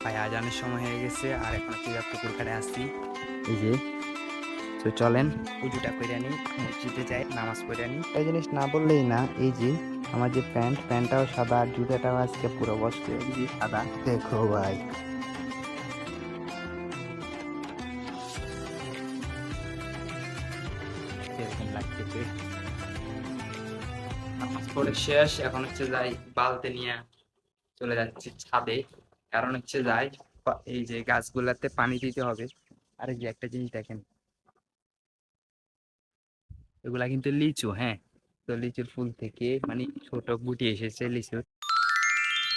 ভাই আজানের সময় হয়ে গেছে আর এখন পুকুর ঘাটে আসছি। এই যে তো চলেন পুজোটা করে নি, মসজিদে যাই নামাজ পড়ে নি। এই জিনিস না বললেই না, এই যে আমার যে প্যান্টটাও সাদা আর জুতাটাও আজকে পুরো বস্ত্র এই যে সাদা। দেখো ভাই এরকম লাগতেছে। নামাজ পড়ে শেষ, এখন যাই বালতি নিয়ে চলে যাচ্ছি ছাদে। কারণ যাই এই যে গাছগুলাতে পানি দিতে হবে। আর এই যে একটা জিনিস দেখেন, এগুলা কিন্তু লিচু, হ্যাঁ। তো লিচুর ফুল থেকে মানে ছোট গুটি এসেছে লিচুর।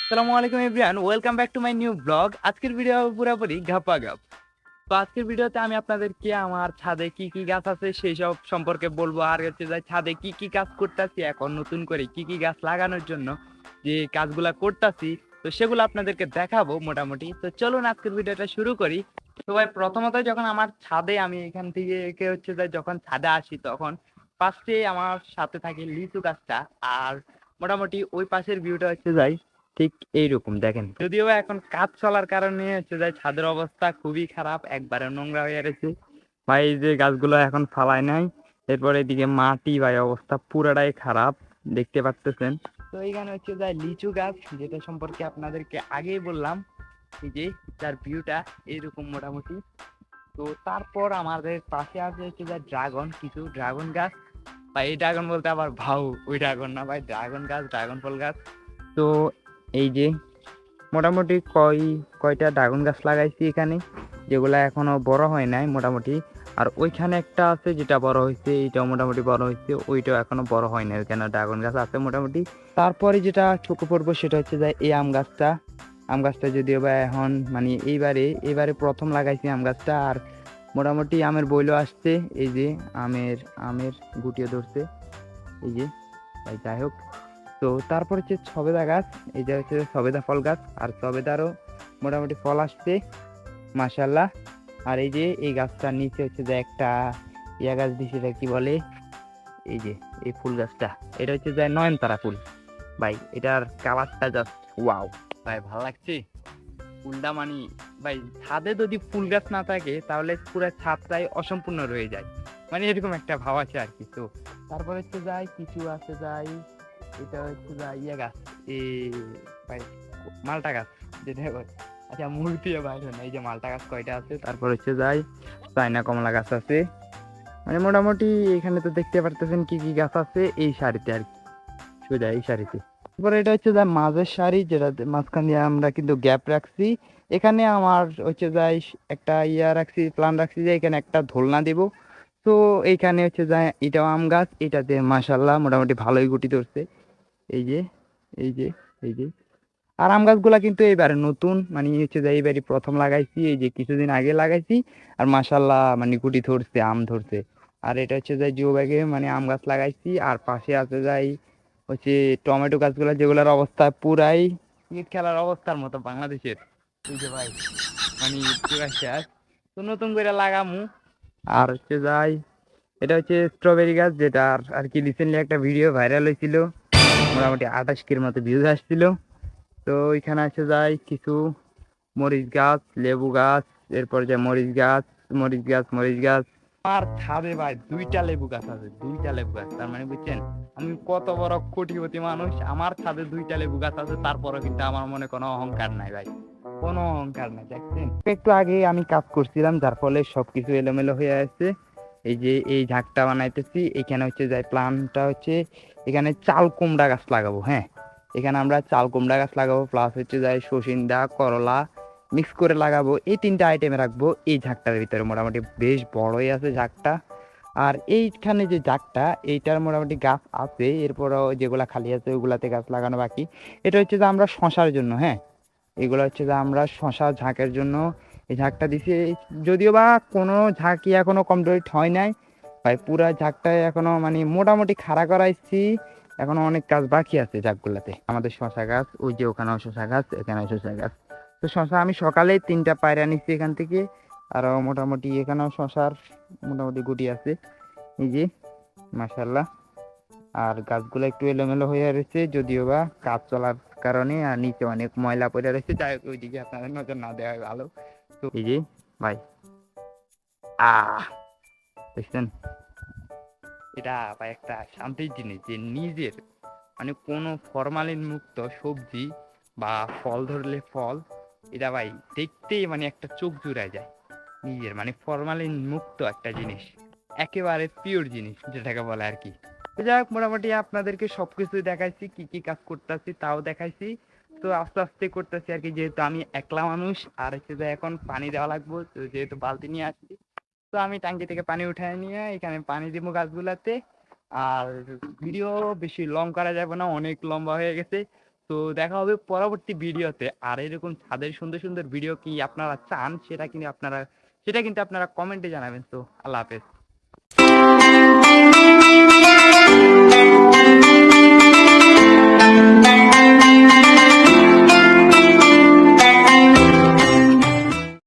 আসসালামু আলাইকুম everyone, welcome back to my new blog. আজকের ভিডিও পুরোপুরি ঘাপা ঘাপ। তো আজকের ভিডিওতে আমি আপনাদেরকে আমার ছাদে কি কি গাছ আছে সেই সব সম্পর্কে বলবো। আর যে ছাদে কি কি কাজ করতেছি, এখন নতুন করে কি কি গাছ লাগানোর জন্য যে কাজগুলা করতেছি, তো সেগুলো আপনাদেরকে দেখাবো মোটামুটি। তো চলুন আজকের ভিডিওটা শুরু করি। তো ভাই প্রথমত যখন আমার ছাদে আমি এখান থেকে যখন ছাদে আসি, তখন ফার্স্টে আমার সাথে থাকে লিচু গাছটা। আর মোটামুটি ওই পাশের ভিউটা যাই ঠিক এইরকম দেখেন। যদিও এখন কাজ চলার কারণে যাই ছাদের অবস্থা খুবই খারাপ, একবারে নোংরা হয়ে গেছে ভাই। এই যে গাছগুলো এখন ফালাই নাই, এরপর এদিকে মাটি ভাই অবস্থা পুরাটাই খারাপ, দেখতে পাচ্ছেন। তো এইখানে যাই লিচু গাছ, যেটা সম্পর্কে আপনাদেরকে আগেই বললাম। এই যে তার ভিউটা এইরকম মোটামুটি। তো তারপর আমাদের পাশে আছে যাই ড্রাগন, কিছু ড্রাগন গাছ। ভাই এই ড্রাগন বলতে আবার ভাউ, ওই ড্রাগন না ভাই, ড্রাগন গাছ, ড্রাগন ফল গাছ। তো এই যে মোটামুটি কয়টা ড্রাগন গাছ লাগাইছি এখানে, যেগুলা এখনো বড় হয় নাই মোটামুটি। আর ওইখানে একটা আছে যেটা বড় হয়েছে, এইটাও মোটামুটি বড় হয়েছে, ওইটাও এখনো বড় হয় না, ওইখানে ড্রাগন গাছ আছে মোটামুটি। তারপরে যেটা চোখে পড়বো সেটা যে এই আম গাছটা। আম গাছটা যদিও বা এখন মানে এইবারে প্রথম লাগাইছি আম গাছটা। আর মোটামুটি আমের বইলো আসছে, এই যে আমের আমের গুটিও ধরছে এই যে ভাই। যাই হোক, তো তারপর সবেদা গাছ, এই যে সবেদা ফল গাছ। আর সবেদারও মোটামুটি ফল আসছে মাশাল্লাহ। আর এই যে এই গাছটার নিচে যে একটা ইয়া গাছ দিছে, এটা কি বলে, এই যে এই ফুল গাছটা, এটা যে নয়নতারা ফুল ভাই। এটার কালারটা জাস্ট ওয়াও ভাই, ভালো লাগছে ফুলটা। মানে ভাই ছাদে যদি ফুল গাছ না থাকে তাহলে পুরো ছাদটাই অসম্পূর্ণ রয়ে যায়, মানে এরকম একটা ভাব আছে আর কি। তো তারপর যাই কিছু আছে যাই, এটা যাই ইয়ে গাছ, এই ভাই মালটা গাছ যেটা আচ্ছা মূর্তি বাইর হয় না, এই যে মালটা গাছ কয়টা আছে। তারপর যাই চায়না কমলা গাছ আছে। মানে মোটামুটি এখানে তো দেখতে পারতেছেন কি কি গাছ আছে এই সারিতে আর কি, সোজা এই সারিতে। তারপরে এটা যা মাঝের সারি, যেটা মাঝখান দিয়ে আমরা কিন্তু গ্যাপ রাখছি। এখানে আমার যাই একটা ইয়া রাখছি, প্ল্যান রাখছি যে এখানে একটা ধোলনা দিব। তো এইখানে যা এটাও আম গাছ, এটাতে মাশাল্লাহ মোটামুটি ভালোই গুটি ধরছে। এই যে এই যে এই যে আর আম গাছগুলা কিন্তু এবারে নতুন, মানে যে এইবারই প্রথম লাগাইছি, এই যে কিছুদিন আগে লাগাইছি। আর মাশাল্লাহ মানে গুটি ধরছে, আম ধরছে। আর এটা যাই জিও ব্যাগে মানে আম গাছ লাগাইছি। আর পাশে আছে যাই টমেটো গাছগুলো, যেগুলোর অবস্থা পুরাই ইট খেলার অবস্থার মতো বাংলাদেশের। এই যে ভাই মানে পুরা শেষ, তো নতুন করে লাগামু। আর যাই এটা স্ট্রবেরি গাছ, যেটা আর কি রিসেন্টলি একটা ভিডিও ভাইরাল হয়েছিল, মোটামুটি 28K মতো ভিউজ আসছিল। তো এখানে যাই কিছু মরিচ গাছ, লেবু গাছ, এরপর যে মরিচ গাছ। আমার ছাদে ভাই দুইটা লেবু গাছ আছে, দুইটা লেবু গাছ। তার মানে বুঝছেন আমি কত বড় কোটিপতি মানুষ, আমার ছাদে দুইটা লেবু গাছ আছে, তারপরে কিন্তু আমার মনে কোনো অহংকার নাই ভাই, কোনো অহংকার নাই। দেখছেন একটু আগে আমি কাজ করছিলাম, যার ফলে সবকিছু এলোমেলো হয়ে আছে। এই যে এই ঝাঁকটা বানাইতেছি, এখানে যাই প্ল্যানটা এখানে চাল কুমড়া গাছ লাগাবো, হ্যাঁ। এখানে আমরা চাল কুমড়া গাছ লাগাবো, প্লাস যাই সসিন্দা করলা মিক্স করে লাগাবো। এই তিনটা আইটেমে রাখবো এই ঝাঁকটার ভিতরে, মোটামুটি বেশ বড়ই আছে ঝাঁকটা। আর এইখানে যে ঝাঁকটা, এইটার মোটামুটি গাছ আছে, এরপরও যেগুলা খালি আছে ওগুলাতে গাছ লাগানো বাকি। এটা যে আমরা শশার জন্য, হ্যাঁ। এগুলো যে আমরা শশা ঝাঁকের জন্য এই ঝাঁকটা দিছি। যদিও বা কোনো ঝাঁকই এখনো কমপ্লিট হয় নাই ভাই, পুরা ঝাঁকটাই এখনো মানে মোটামুটি খাড়া করাইছি, এখনো অনেক কাজ বাকি আছে ঝাঁকগুলাতে। আমাদের শশা গাছ, ওই যে ওখানেও শশা গাছ, এখানেও শশা গাছ। তো শশা আমি সকালে 3টা পায়রা নিচ্ছি এখান থেকে। আরও মোটামুটি এখানেও শশার মোটামুটি গুটি আছে, এই যে মাশাল্লাহ। আর গাছগুলো একটু এলোমেলো হয়ে রয়েছে, যদিও বা কাজ চলার কারণে আর নিচে অনেক ময়লা পড়ে রয়েছে, যাই হোক ওইদিকে আপনাদের নজর না দেওয়া ভালো। তো এই যে ভাই দেখছেন, এটা ভাই একটা শান্তির জিনিস যে নিজের মানে কোনো ফরমালিন মুক্ত সবজি বা ফল ধরলে ফল, এটা ভাই দেখতেই মানে একটা চোখ জুড়ায় যায়। নিজের মানে ফরমালিন মুক্ত একটা জিনিস, একেবারে পিওর জিনিস যেটাকে বলে আর কি। তো যাই হোক মোটামুটি আপনাদেরকে সবকিছুই দেখাইছি, কি কি কাজ করতেছি তাও দেখাইছি। তো আস্তে আস্তে করতেছি আর কি, যেহেতু আমি একলা মানুষ আর হচ্ছে যে এখন পানি দেওয়া লাগবে, তো যেহেতু বালতি নিয়ে আসছি, তো আমি ট্যাঙ্কি থেকে পানি উঠায় নিয়ে এখানে পানি দিব গাছগুলাতে। আর ভিডিও বেশি লং করা যাবে না, অনেক লম্বা হয়ে গেছে। তো দেখা হবে পরবর্তী ভিডিওতে। আর এরকম ছাদের সুন্দর সুন্দর ভিডিও কি আপনারা চান সেটা কিন্তু আপনারা কমেন্টে জানাবেন। তো আল্লাহ হাফেজ।